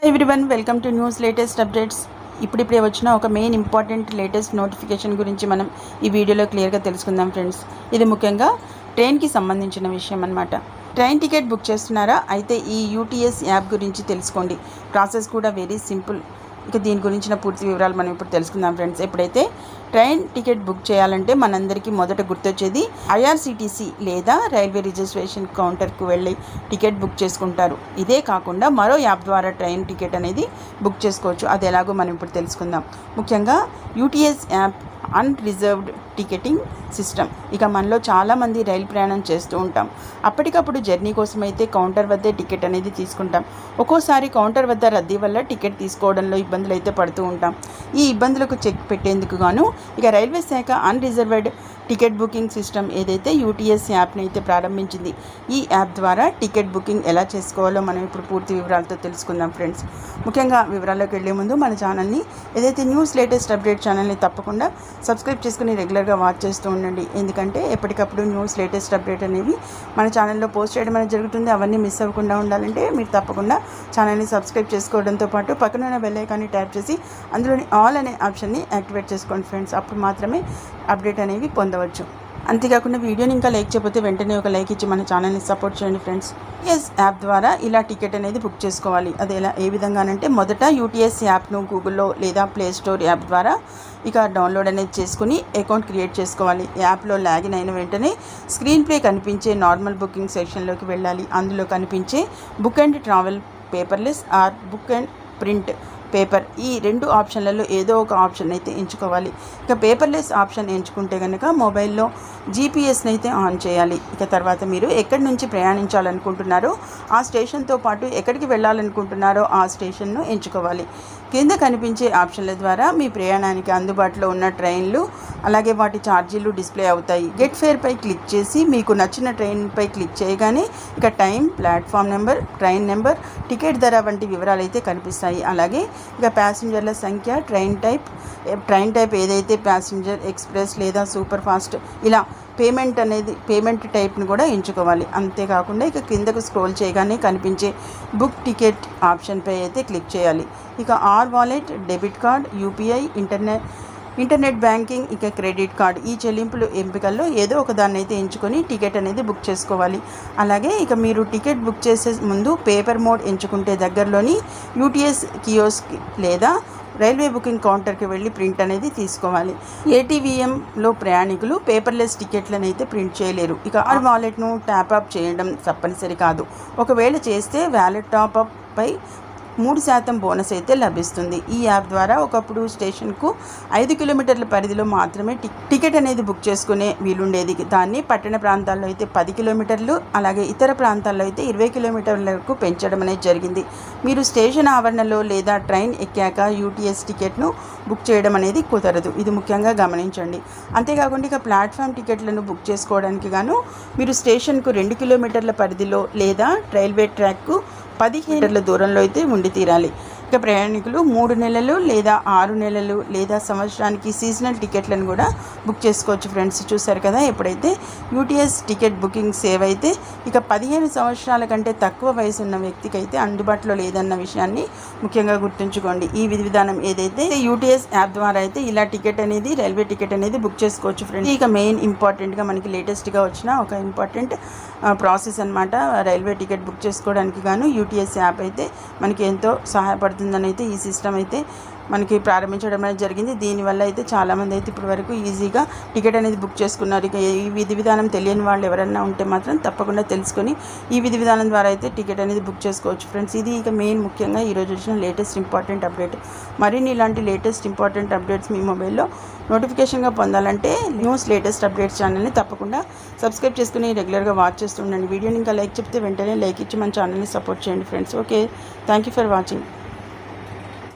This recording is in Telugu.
Everyone welcome to news latest updates. ఇప్పుడిప్పుడే వచ్చిన ఒక మెయిన్ ఇంపార్టెంట్ లేటెస్ట్ నోటిఫికేషన్ గురించి మనం ఈ వీడియోలో క్లియర్గా తెలుసుకుందాం ఫ్రెండ్స్. ఇది ముఖ్యంగా ట్రైన్కి సంబంధించిన విషయం అన్నమాట. ట్రైన్ టికెట్ బుక్ చేస్తున్నారా? అయితే ఈ యూటీఎస్ యాప్ గురించి తెలుసుకోండి. ప్రాసెస్ కూడా వెరీ సింపుల్. ఇక దీని గురించిన పూర్తి వివరాలు మనం ఇప్పుడు తెలుసుకుందాం ఫ్రెండ్స్. ఎప్పుడైతే ట్రైన్ టికెట్ బుక్ చేయాలంటే మనందరికీ మొదట గుర్తొచ్చేది ఐఆర్సీటీసీ లేదా రైల్వే రిజర్వేషన్ కౌంటర్కు వెళ్ళి టికెట్ బుక్ చేసుకుంటారు. ఇదే కాకుండా మరో యాప్ ద్వారా ట్రైన్ టికెట్ అనేది బుక్ చేసుకోవచ్చు. అది ఎలాగో మనం ఇప్పుడు తెలుసుకుందాం. ముఖ్యంగా UTS app unreserved ticketing system. ఇక మనలో చాలామంది రైలు ప్రయాణం చేస్తూ ఉంటాం. అప్పటికప్పుడు జర్నీ కోసం అయితే కౌంటర్ వద్దే టికెట్ అనేది తీసుకుంటాం. ఒక్కోసారి కౌంటర్ వద్ద రద్దీ వల్ల టికెట్ తీసుకోవడంలో ఇబ్బందులు అయితే పడుతూ ఉంటాం. ఈ ఇబ్బందులకు చెక్ పెట్టేందుకు గాను ఇక రైల్వే శాఖ అన్రిజర్వ్డ్ టికెట్ బుకింగ్ సిస్టమ్ ఏదైతే యూటీఎస్ యాప్ని అయితే ప్రారంభించింది. ఈ యాప్ ద్వారా టికెట్ బుకింగ్ ఎలా చేసుకోవాలో మనం ఇప్పుడు పూర్తి వివరాలతో తెలుసుకుందాం ఫ్రెండ్స్. ముఖ్యంగా వివరాల్లోకి వెళ్ళే ముందు మన ఛానల్ని ఏదైతే న్యూస్ లేటెస్ట్ అప్డేట్ ఛానల్ని తప్పకుండా సబ్స్క్రైబ్ చేసుకుని రెగ్యులర్గా వాచ్ చేస్తూ ఉండండి. ఎందుకంటే ఎప్పటికప్పుడు న్యూస్ లేటెస్ట్ అప్డేట్ అనేవి మన ఛానల్లో పోస్ట్ చేయడం అనేది జరుగుతుంది. అవన్నీ మిస్ అవ్వకుండా ఉండాలంటే మీరు తప్పకుండా ఛానల్ని సబ్స్క్రైబ్ చేసుకోవడంతో పాటు పక్కన ఉన్న బెల్ ఐకాన్ని ట్యాప్ చేసి అందులోని ఆల్ అనే ఆప్షన్ని యాక్టివేట్ చేసుకోండి ఫ్రెండ్స్. అప్పుడు మాత్రమే అప్డేట్ అనేవి పొందవచ్చు. అంతేకాకుండా వీడియోని ఇంకా లైక్ చేయకపోతే వెంటనే ఒక లైక్ ఇచ్చి మన ఛానల్ని సపోర్ట్ చేయండి ఫ్రెండ్స్. యూటీఎస్ యాప్ ద్వారా ఇలా టికెట్ అనేది బుక్ చేసుకోవాలి. అది ఏ విధంగానంటే మొదట యూటీఎస్ యాప్ను గూగుల్లో లేదా ప్లే స్టోర్ యాప్ ద్వారా ఇక డౌన్లోడ్ అనేది చేసుకుని అకౌంట్ క్రియేట్ చేసుకోవాలి. యాప్లో లాగిన్ అయిన వెంటనే స్క్రీన్ ప్లే కనిపించే నార్మల్ బుకింగ్ సెక్షన్లోకి వెళ్ళాలి. అందులో కనిపించే book and travel, paperless or book and print paper, ఈ రెండు ఆప్షన్లలో ఏదో ఒక ఆప్షన్ అయితే ఎంచుకోవాలి. ఇక పేపర్లెస్ ఆప్షన్ ఎంచుకుంటే కనుక మొబైల్లో జీపీఎస్ని అయితే ఆన్ చేయాలి. ఇక తర్వాత మీరు ఎక్కడి నుంచి ప్రయాణించాలనుకుంటున్నారో ఆ స్టేషన్తో పాటు ఎక్కడికి వెళ్ళాలనుకుంటున్నారో ఆ స్టేషన్ను ఎంచుకోవాలి. కింద కనిపించే ఆప్షన్ల ద్వారా మీ ప్రయాణానికి అందుబాటులో ఉన్న ట్రైన్లు అలాగే వాటి ఛార్జీలు డిస్ప్లే అవుతాయి. గెట్ ఫేర్పై క్లిక్ చేసి మీకు నచ్చిన ట్రైన్పై క్లిక్ చేయగానే ఇక time, platform number, train number, ticket ధర వంటి వివరాలు అయితే కనిపిస్తాయి. అలాగే ఇక ప్యాసింజర్ల సంఖ్య, ట్రైన్ టైప్ ఏదైతే ప్యాసింజర్, ఎక్స్ప్రెస్ లేదా సూపర్ ఫాస్ట్, ఇలా పేమెంట్ టైప్ని కూడా ఎంచుకోవాలి. అంతేకాకుండా ఇక కిందకు స్క్రోల్ చేయగానే కనిపించే బుక్ టికెట్ ఆప్షన్పై అయితే క్లిక్ చేయాలి. ఇక R wallet, debit card, UPI, internet banking, ఇక క్రెడిట్ కార్డ్, ఈ చెల్లింపులు ఎంపికల్లో ఏదో ఒక దాన్ని అయితే ఎంచుకొని టికెట్ అనేది బుక్ చేసుకోవాలి. అలాగే ఇక మీరు టికెట్ బుక్ చేసే ముందు పేపర్ మోడ్ ఎంచుకుంటే దగ్గరలోని యూటీఎస్ కియోస్క్ లేదా రైల్వే బుకింగ్ కౌంటర్కి వెళ్ళి ప్రింట్ అనేది తీసుకోవాలి. ఏటీవీఎంలో ప్రయాణికులు పేపర్లెస్ టికెట్లను అయితే ప్రింట్ చేయలేరు. ఇక ఆర్ వాలెట్ను ట్యాప్ అప్ చేయడం తప్పనిసరి కాదు. ఒకవేళ చేస్తే వ్యాలెట్ టాప్అప్ పై 3% బోనస్ అయితే లభిస్తుంది. ఈ యాప్ ద్వారా ఒకప్పుడు స్టేషన్కు 5 కిలోమీటర్ల పరిధిలో మాత్రమే టికెట్ అనేది బుక్ చేసుకునే వీలుండేది. దాన్ని పట్టణ ప్రాంతాల్లో అయితే 10 కిలోమీటర్లు, అలాగే ఇతర ప్రాంతాల్లో అయితే 20 కిలోమీటర్లకు పెంచడం అనేది జరిగింది. మీరు స్టేషన్ ఆవరణలో లేదా ట్రైన్ ఎక్కాక యూటీఎస్ టికెట్ను బుక్ చేయడం అనేది కుదరదు. ఇది ముఖ్యంగా గమనించండి. అంతేకాకుండా ఇక ప్లాట్ఫామ్ టికెట్లను బుక్ చేసుకోవడానికి గాను మీరు స్టేషన్కు 2 కిలోమీటర్ల పరిధిలో లేదా రైల్వే ట్రాక్కు 10 మీటర్ల దూరంలో అయితే ఉండి తీరాలి. ఇక ప్రయాణికులు 3 నెలలు లేదా 6 నెలలు లేదా సంవత్సరానికి సీజనల్ టికెట్లను కూడా బుక్ చేసుకోవచ్చు ఫ్రెండ్స్. చూసారు కదా, ఎప్పుడైతే యూటీఎస్ టికెట్ బుకింగ్ సేవ్ అయితే ఇక 15 సంవత్సరాల కంటే తక్కువ వయసు ఉన్న వ్యక్తికి అయితే అందుబాటులో లేదన్న విషయాన్ని ముఖ్యంగా గుర్తుంచుకోండి. ఈ విధి విధానం ఏదైతే యూటీఎస్ యాప్ ద్వారా అయితే ఇలా రైల్వే టికెట్ అనేది బుక్ చేసుకోవచ్చు ఫ్రెండ్స్. ఇక మెయిన్ ఇంపార్టెంట్గా మనకి లేటెస్ట్గా వచ్చిన ఒక ఇంపార్టెంట్ ప్రాసెస్ అనమాట. రైల్వే టికెట్ బుక్ చేసుకోవడానికి గాను యూటీఎస్ యాప్ అయితే మనకి ఎంతో సహాయపడుతుందని అయితే ఈ సిస్టమ్ అయితే మనకి ప్రారంభించడం అనేది జరిగింది. దీనివల్ల అయితే చాలామంది అయితే ఇప్పటి వరకు ఈజీగా టికెట్ అనేది బుక్ చేసుకున్నారు. ఇక ఈ విధి విధానం తెలియని వాళ్ళు ఎవరైనా ఉంటే మాత్రం తప్పకుండా తెలుసుకొని ఈ విధి విధానం ద్వారా అయితే టికెట్ అనేది బుక్ చేసుకోవచ్చు ఫ్రెండ్స్. ఇది ఇక మెయిన్ ముఖ్యంగా ఈరోజు వచ్చిన లేటెస్ట్ ఇంపార్టెంట్ అప్డేట్. మరిన్ని ఇలాంటి లేటెస్ట్ ఇంపార్టెంట్ అప్డేట్స్ మీ మొబైల్లో నోటిఫికేషన్గా పొందాలంటే న్యూస్ లేటెస్ట్ అప్డేట్స్ ఛానల్ని తప్పకుండా సబ్స్క్రైబ్ చేసుకుని రెగ్యులర్గా వాచ్ చేస్తూ ఉండండి. వీడియోని ఇంకా లైక్ చెప్తే వెంటనే లైక్ ఇచ్చి మన ఛానల్ని సపోర్ట్ చేయండి friends. Okay, thank you for watching.